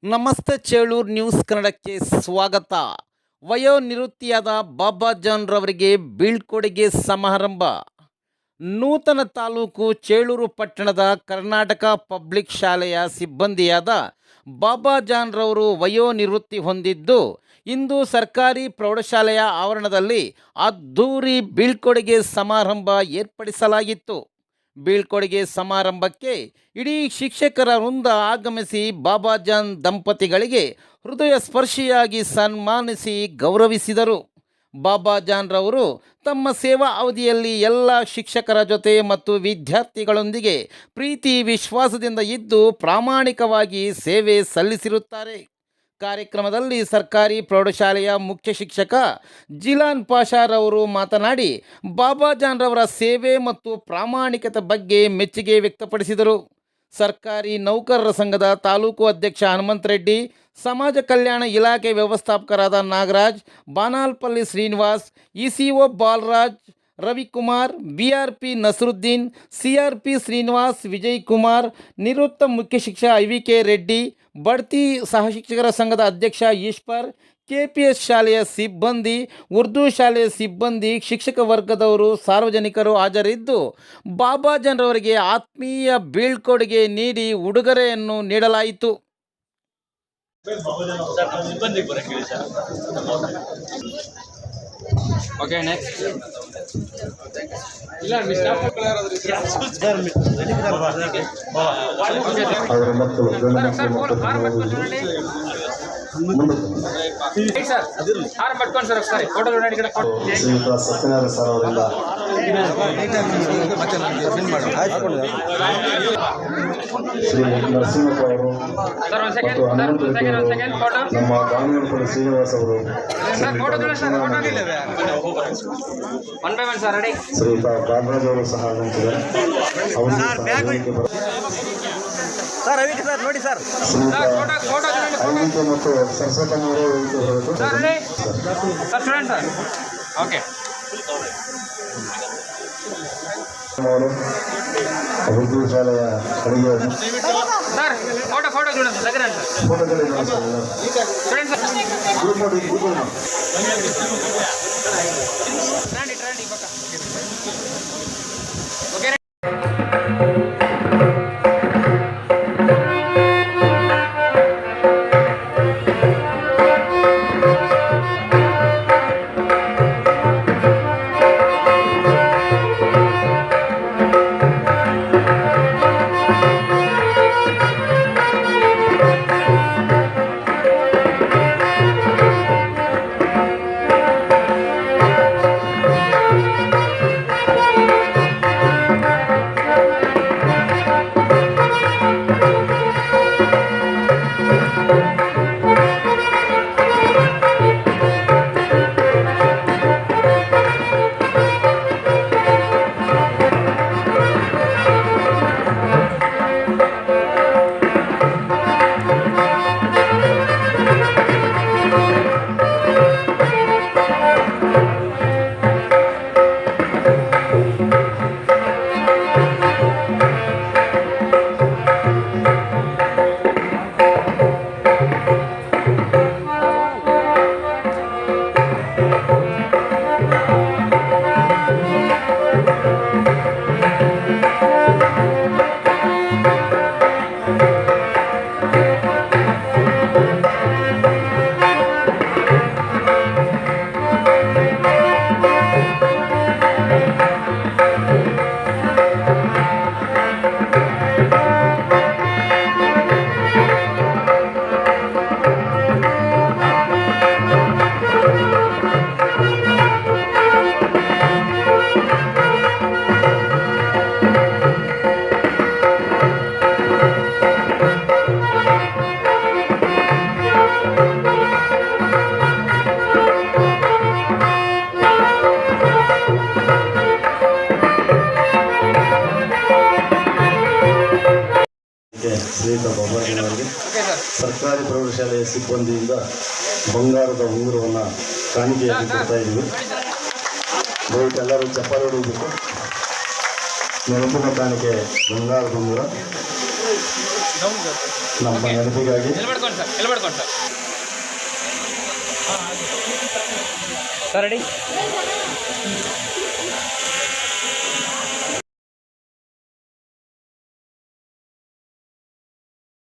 ನಮಸ್ತೆ ಚೇಳೂರು ನ್ಯೂಸ್ ಕನ್ನಡಕ್ಕೆ ಸ್ವಾಗತ. ವಯೋನಿವೃತ್ತಿಯಾದ ಬಾಬಾ ಜಾನ್ ರವರಿಗೆ ಬೀಳ್ಕೊಡುಗೆ ಸಮಾರಂಭ. ನೂತನ ತಾಲೂಕು ಚೇಳೂರು ಪಟ್ಟಣದ ಕರ್ನಾಟಕ ಪಬ್ಲಿಕ್ ಶಾಲೆಯ ಸಿಬ್ಬಂದಿಯಾದ ಬಾಬಾ ಜಾನ್ ರವರು ವಯೋನಿವೃತ್ತಿ ಹೊಂದಿದ್ದು, ಇಂದು ಸರ್ಕಾರಿ ಪ್ರೌಢಶಾಲೆಯ ಆವರಣದಲ್ಲಿ ಅದ್ಧೂರಿ ಬೀಳ್ಕೊಡುಗೆ ಸಮಾರಂಭ ಏರ್ಪಡಿಸಲಾಗಿತ್ತು. ಬೀಳ್ಕೊಡುಗೆ ಸಮಾರಂಭಕ್ಕೆ ಇಡೀ ಶಿಕ್ಷಕರ ವೃಂದ ಆಗಮಿಸಿ ಬಾಬಾ ಜಾನ್ ದಂಪತಿಗಳಿಗೆ ಹೃದಯ ಸ್ಪರ್ಶಿಯಾಗಿ ಸನ್ಮಾನಿಸಿ ಗೌರವಿಸಿದರು. ಬಾಬಾ ಜಾನ್ ರವರು ತಮ್ಮ ಸೇವಾ ಅವಧಿಯಲ್ಲಿ ಎಲ್ಲ ಶಿಕ್ಷಕರ ಜೊತೆ ಮತ್ತು ವಿದ್ಯಾರ್ಥಿಗಳೊಂದಿಗೆ ಪ್ರೀತಿ ವಿಶ್ವಾಸದಿಂದ ಇದ್ದು ಪ್ರಾಮಾಣಿಕವಾಗಿ ಸೇವೆ ಸಲ್ಲಿಸಿರುತ್ತಾರೆ. ಕಾರ್ಯಕ್ರಮದಲ್ಲಿ ಸರ್ಕಾರಿ ಪ್ರೌಢಶಾಲೆಯ ಮುಖ್ಯ ಶಿಕ್ಷಕ ಜಿಲಾನ್ ಪಾಷಾರವರು ಮಾತನಾಡಿ ಬಾಬಾ ಜಾನ್ ರವರ ಸೇವೆ ಮತ್ತು ಪ್ರಾಮಾಣಿಕತೆ ಬಗ್ಗೆ ಮೆಚ್ಚುಗೆ ವ್ಯಕ್ತಪಡಿಸಿದರು. ಸರ್ಕಾರಿ ನೌಕರರ ಸಂಘದ ತಾಲೂಕು ಅಧ್ಯಕ್ಷ ಹನುಮಂತ ರೆಡ್ಡಿ, ಸಮಾಜ ಕಲ್ಯಾಣ ಇಲಾಖೆ ವ್ಯವಸ್ಥಾಪಕರಾದ Nagaraj, Banalpalli Srinivas, ECO Balaraj, Ravikumar, BRP Nasruddin, CRP Srinivas, Vijay Kumar, ನಿವೃತ್ತ ಮುಖ್ಯ ಶಿಕ್ಷಕ ಐವಿಕೆ ರೆಡ್ಡಿ, ಬಡ್ತಿ ಸಹಶಿಕ್ಷಕರ ಸಂಘದ ಅಧ್ಯಕ್ಷ ಈಶ್ವರ್, ಕೆಪಿಎಸ್ ಶಾಲೆಯ ಸಿಬ್ಬಂದಿ, ಉರ್ದು ಶಾಲೆಯ ಸಿಬ್ಬಂದಿ, ಶಿಕ್ಷಕ ವರ್ಗದವರು, ಸಾರ್ವಜನಿಕರು ಹಾಜರಿದ್ದು ಬಾಬಾ ಜಾನ್ ರವರಿಗೆ ಆತ್ಮೀಯ ಬೀಳ್ಕೊಡುಗೆ ನೀಡಿ ಉಡುಗೊರೆಯನ್ನು ನೀಡಲಾಯಿತು. ಓಕೆ, ನೆಕ್ಸ್ಟ್ ಅವರ ಮಕ್ಕಳು ಶ್ರೀಯುತ ಸತ್ಯನಾರಾಯಣ ಸರ್ ಅವರಿಂದ ಶ್ರೀ ನರಸಿಂಹಪ್ಪ ಅವರು ಮತ್ತು ಹನುಮಂತ ರೆಡ್ಡಿ ಅವರು, ನಮ್ಮ ದಾವಣಗೆರೆ ಶ್ರೀನಿವಾಸ್ ಅವರು, ಶ್ರೀಯುತ ಬಾಲರಾಜ್ ಅವರು ಸಹ ಆಗಮಿಸಿದ್ದಾರೆ. ಐವಿಕೆ ಮತ್ತು ಸರಸ್ವತಮ್ಮ ಅವರು ಉರ್ದು ಶಾಲೆಯ ಅಡುಗೆಯನ್ನು ಶ್ರೀಯುತ ಬಾಬಾ ಜಾನ್ ಅವರಿಗೆ ಸರ್ಕಾರಿ ಪ್ರೌಢಶಾಲೆಯ ಸಿಬ್ಬಂದಿಯಿಂದ ಬಂಗಾರದ ಉಂಗುರವನ್ನು ಕಾಣಿಕೆಯಾಗಿ ಕೊಡ್ತಾ ಇದ್ದೀವಿ. ದಯವಿಟ್ಟು ಎಲ್ಲರೂ ಚಪ್ಪಾಳೆ ಹೊಡೆಯಬೇಕು. ನೆನಪಿನ ಕಾಣಿಕೆ ಬಂಗಾರದ ಉಂಗುರ. ನಮ್ಮ ನೆನಪಿಗಾಗಿ ಸರ್ ರೆಡಿ